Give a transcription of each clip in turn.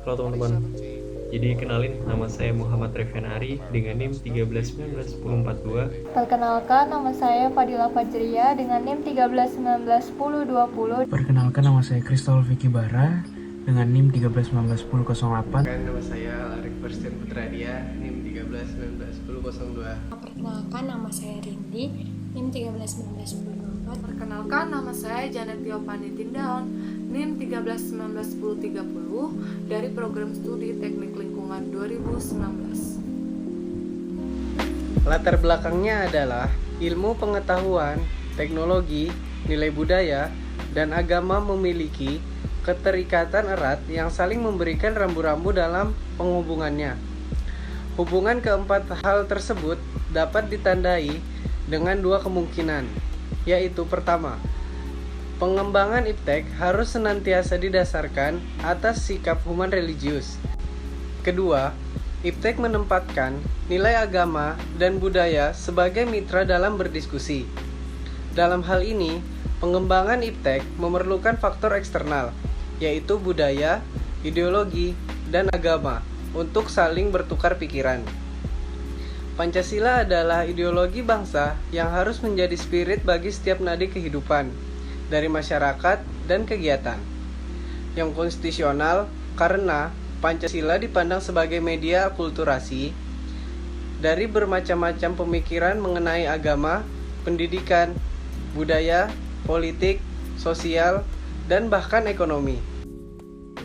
Halo teman-teman, jadi kenalin, nama saya Muhammad Revenari dengan NIM 13191042. Perkenalkan, nama saya Fadila Fajriya dengan NIM 13191020. Perkenalkan, nama saya Kristol Vicky Bara dengan NIM 13191008. Nama saya Arif Persen Putradia, NIM 13191002. Perkenalkan, nama saya Rindi, NIM 13191024. Perkenalkan, nama saya Janet Tiopani Tindaon, NIM 13191030 dari Program Studi Teknik Lingkungan 2019. Latar belakangnya adalah ilmu pengetahuan, teknologi, nilai budaya, dan agama memiliki keterikatan erat yang saling memberikan rambu-rambu dalam penghubungannya. Hubungan keempat hal tersebut dapat ditandai dengan dua kemungkinan, yaitu pertama, pengembangan iptek harus senantiasa didasarkan atas sikap human religius. Kedua, iptek menempatkan nilai agama dan budaya sebagai mitra dalam berdiskusi. Dalam hal ini, pengembangan iptek memerlukan faktor eksternal, yaitu budaya, ideologi, dan agama untuk saling bertukar pikiran. Pancasila adalah ideologi bangsa yang harus menjadi spirit bagi setiap nadi kehidupan, dari masyarakat dan kegiatan. Yang konstitusional karena Pancasila dipandang sebagai media akulturasi dari bermacam-macam pemikiran mengenai agama, pendidikan, budaya, politik, sosial, dan bahkan ekonomi.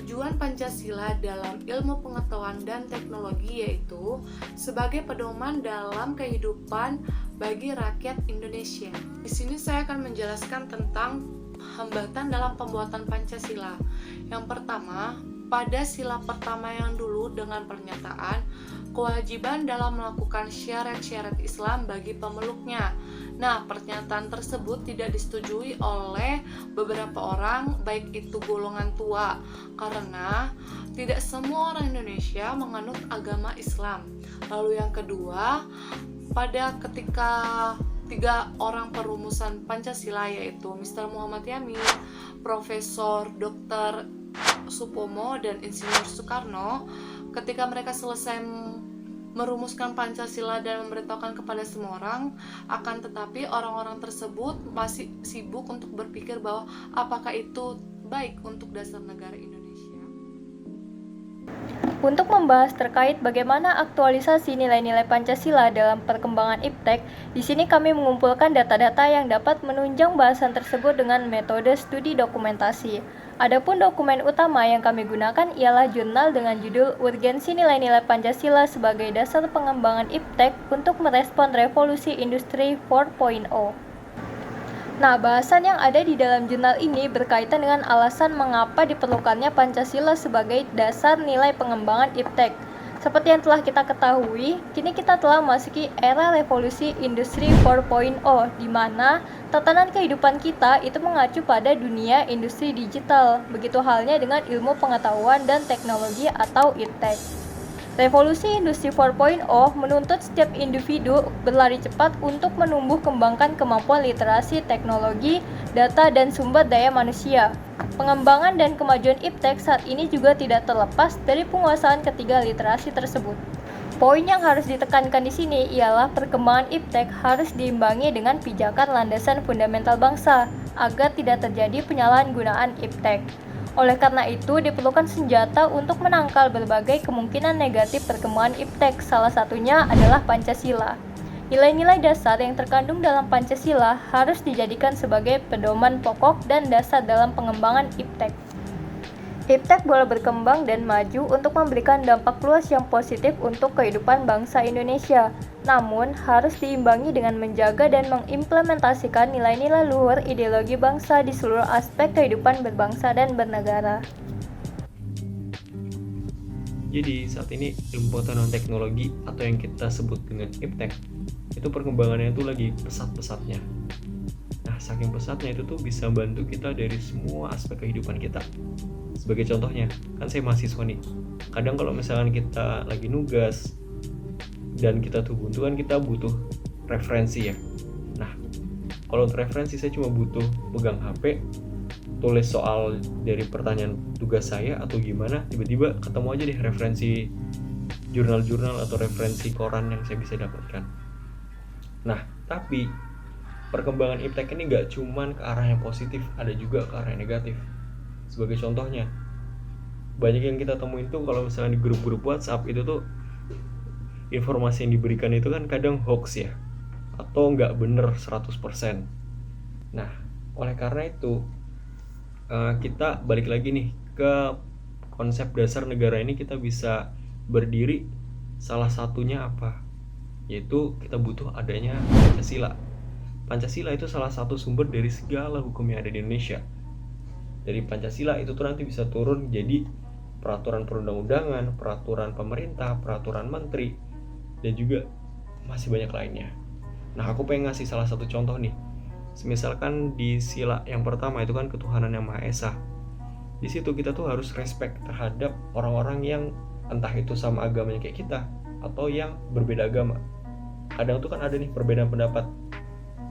Tujuan Pancasila dalam ilmu pengetahuan dan teknologi yaitu sebagai pedoman dalam kehidupan bagi rakyat Indonesia. Di sini saya akan menjelaskan tentang hambatan dalam pembuatan Pancasila. Yang pertama, pada sila pertama yang dulu dengan pernyataan kewajiban dalam melakukan syarat-syarat Islam bagi pemeluknya. Nah, pernyataan tersebut tidak disetujui oleh beberapa orang, baik itu golongan tua, karena tidak semua orang Indonesia menganut agama Islam. Lalu yang kedua, pada ketika tiga orang perumusan Pancasila yaitu Mr. Muhammad Yamin, Profesor Dr. Supomo, dan Insinyur Soekarno, ketika mereka selesai merumuskan Pancasila dan memberitahukan kepada semua orang, akan tetapi orang-orang tersebut masih sibuk untuk berpikir bahwa apakah itu baik untuk dasar negara Indonesia. Untuk membahas terkait bagaimana aktualisasi nilai-nilai Pancasila dalam perkembangan iptek, di sini kami mengumpulkan data-data yang dapat menunjang bahasan tersebut dengan metode studi dokumentasi. Adapun dokumen utama yang kami gunakan ialah jurnal dengan judul Urgensi Nilai-Nilai Pancasila sebagai Dasar Pengembangan Iptek untuk Merespon Revolusi Industri 4.0. Nah, bahasan yang ada di dalam jurnal ini berkaitan dengan alasan mengapa diperlukannya Pancasila sebagai dasar nilai pengembangan iptek. Seperti yang telah kita ketahui, kini kita telah memasuki era revolusi industri 4.0, di mana tatanan kehidupan kita itu mengacu pada dunia industri digital. Begitu halnya dengan ilmu pengetahuan dan teknologi atau iptek. Revolusi Industri 4.0 menuntut setiap individu berlari cepat untuk menumbuh kembangkan kemampuan literasi teknologi, data, dan sumber daya manusia. Pengembangan dan kemajuan iptek saat ini juga tidak terlepas dari penguasaan ketiga literasi tersebut. Poin yang harus ditekankan di sini ialah perkembangan iptek harus diimbangi dengan pijakan landasan fundamental bangsa agar tidak terjadi penyalahgunaan iptek. Oleh karena itu, diperlukan senjata untuk menangkal berbagai kemungkinan negatif perkembangan iptek, salah satunya adalah Pancasila. Nilai-nilai dasar yang terkandung dalam Pancasila harus dijadikan sebagai pedoman pokok dan dasar dalam pengembangan iptek. Iptek boleh berkembang dan maju untuk memberikan dampak luas yang positif untuk kehidupan bangsa Indonesia, namun harus diimbangi dengan menjaga dan mengimplementasikan nilai-nilai luhur ideologi bangsa di seluruh aspek kehidupan berbangsa dan bernegara. Jadi saat ini ilmu pengetahuan teknologi atau yang kita sebut dengan iptek itu perkembangannya itu lagi pesat-pesatnya. Nah, saking pesatnya itu tuh bisa bantu kita dari semua aspek kehidupan kita. Sebagai contohnya, kan saya mahasiswa nih. Kadang kalau misalkan kita lagi nugas dan kita tuh buntu, kan kita butuh referensi ya. Nah, kalau untuk referensi saya cuma butuh pegang HP, tulis soal dari pertanyaan tugas saya atau gimana, tiba-tiba ketemu aja deh referensi jurnal-jurnal atau referensi koran yang saya bisa dapatkan. Nah, tapi perkembangan iptek ini nggak cuman ke arah yang positif, ada juga ke arah yang negatif. Sebagai contohnya, banyak yang kita temuin tuh kalau misalnya di grup-grup WhatsApp itu tuh informasi yang diberikan itu kan kadang hoax ya, atau nggak bener 100%. Nah, oleh karena itu kita balik lagi nih ke konsep dasar negara ini. Kita bisa berdiri salah satunya apa? Yaitu kita butuh adanya Pancasila. Pancasila itu salah satu sumber dari segala hukum yang ada di Indonesia. Dari Pancasila itu tuh nanti bisa turun jadi peraturan perundang-undangan, peraturan pemerintah, peraturan menteri, dan juga masih banyak lainnya. Nah, aku pengen ngasih salah satu contoh nih. Misalkan di sila yang pertama itu kan ketuhanan yang Maha Esa. Di situ kita tuh harus respect terhadap orang-orang yang entah itu sama agamanya kayak kita atau yang berbeda agama. Kadang tuh kan ada nih perbedaan pendapat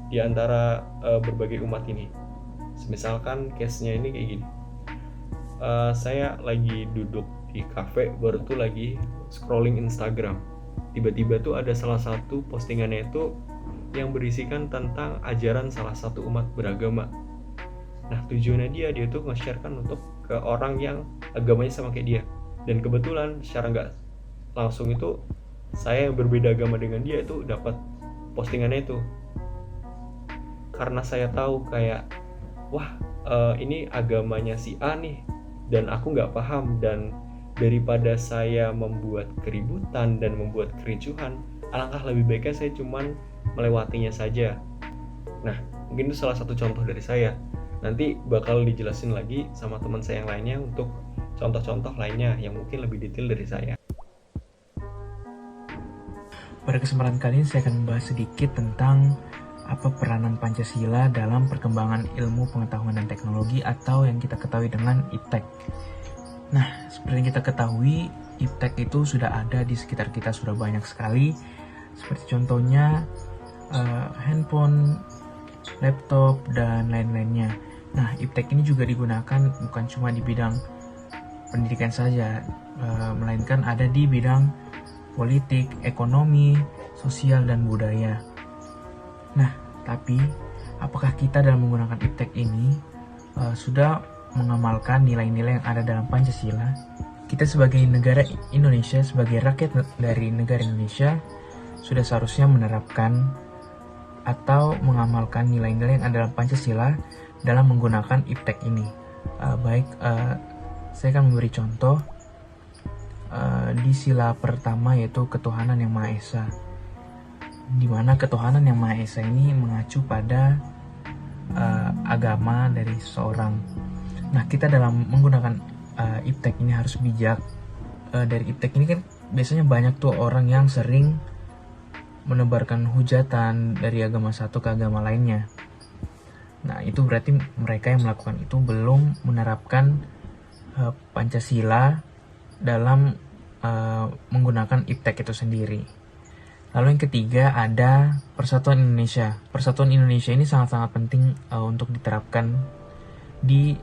di antara berbagai umat ini. Misalkan case-nya ini kayak gini. Saya lagi duduk di cafe, baru tuh lagi scrolling Instagram. Tiba-tiba tuh ada salah satu postingannya itu yang berisikan tentang ajaran salah satu umat beragama. Nah, tujuannya dia tuh nge-sharekan untuk ke orang yang agamanya sama kayak dia. Dan kebetulan secara nggak langsung itu saya yang berbeda agama dengan dia itu dapat postingannya itu. Karena saya tahu kayak wah ini agamanya si A nih dan aku nggak paham, dan daripada saya membuat keributan dan membuat kericuhan, alangkah lebih baiknya saya cuman melewatinya saja. Nah, mungkin itu salah satu contoh dari saya. Nanti bakal dijelasin lagi sama teman saya yang lainnya untuk contoh-contoh lainnya yang mungkin lebih detail dari saya. Pada kesempatan kali ini saya akan membahas sedikit tentang apa peranan Pancasila dalam perkembangan ilmu pengetahuan dan teknologi atau yang kita ketahui dengan iptek. Nah, seperti yang kita ketahui, iptek itu sudah ada di sekitar kita sudah banyak sekali. Seperti contohnya handphone, laptop, dan lain-lainnya. Nah, iptek ini juga digunakan bukan cuma di bidang pendidikan saja, melainkan ada di bidang politik, ekonomi, sosial, dan budaya. Nah, tapi apakah kita dalam menggunakan iptek ini sudah mengamalkan nilai-nilai yang ada dalam Pancasila? Kita sebagai negara Indonesia, sebagai rakyat dari negara Indonesia, sudah seharusnya menerapkan atau mengamalkan nilai-nilai yang ada dalam Pancasila dalam menggunakan iptek ini. Saya akan memberi contoh di sila pertama, yaitu ketuhanan yang Maha Esa, di mana ketuhanan yang Maha Esa ini mengacu pada agama dari seseorang. Nah, kita dalam menggunakan iptek ini harus bijak. Dari iptek ini kan biasanya banyak tuh orang yang sering menebarkan hujatan dari agama satu ke agama lainnya. Nah, itu berarti mereka yang melakukan itu belum menerapkan Pancasila dalam menggunakan iptek itu sendiri. Lalu yang ketiga ada Persatuan Indonesia. Persatuan Indonesia ini sangat-sangat penting untuk diterapkan di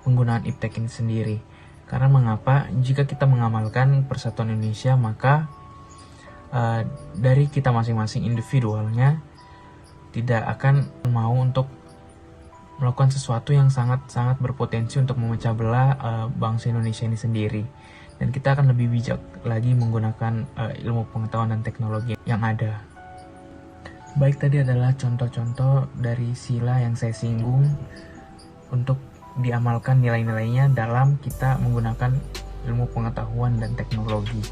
penggunaan iptek ini sendiri. Karena mengapa? Jika kita mengamalkan Persatuan Indonesia, maka dari kita masing-masing individualnya tidak akan mau untuk melakukan sesuatu yang sangat-sangat berpotensi untuk memecah belah bangsa Indonesia ini sendiri. Dan kita akan lebih bijak lagi menggunakan ilmu pengetahuan dan teknologi yang ada. Baik, tadi adalah contoh-contoh dari sila yang saya singgung untuk diamalkan nilai-nilainya dalam kita menggunakan ilmu pengetahuan dan teknologi.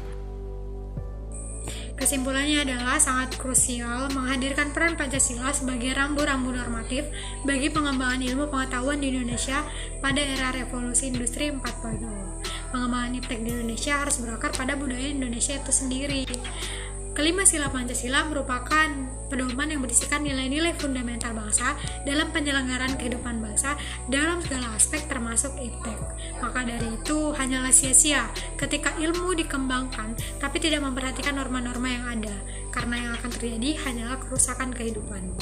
Kesimpulannya adalah sangat krusial menghadirkan peran Pancasila sebagai rambu-rambu normatif bagi pengembangan ilmu pengetahuan di Indonesia pada era revolusi industri 4.0. Pengembangan iptek di Indonesia harus berakar pada budaya Indonesia itu sendiri. Kelima sila Pancasila merupakan pedoman yang berisikan nilai-nilai fundamental bangsa dalam penyelenggaraan kehidupan bangsa dalam segala aspek termasuk iptek. Maka dari itu hanyalah sia-sia ketika ilmu dikembangkan tapi tidak memperhatikan norma-norma yang ada, karena yang akan terjadi hanyalah kerusakan kehidupan.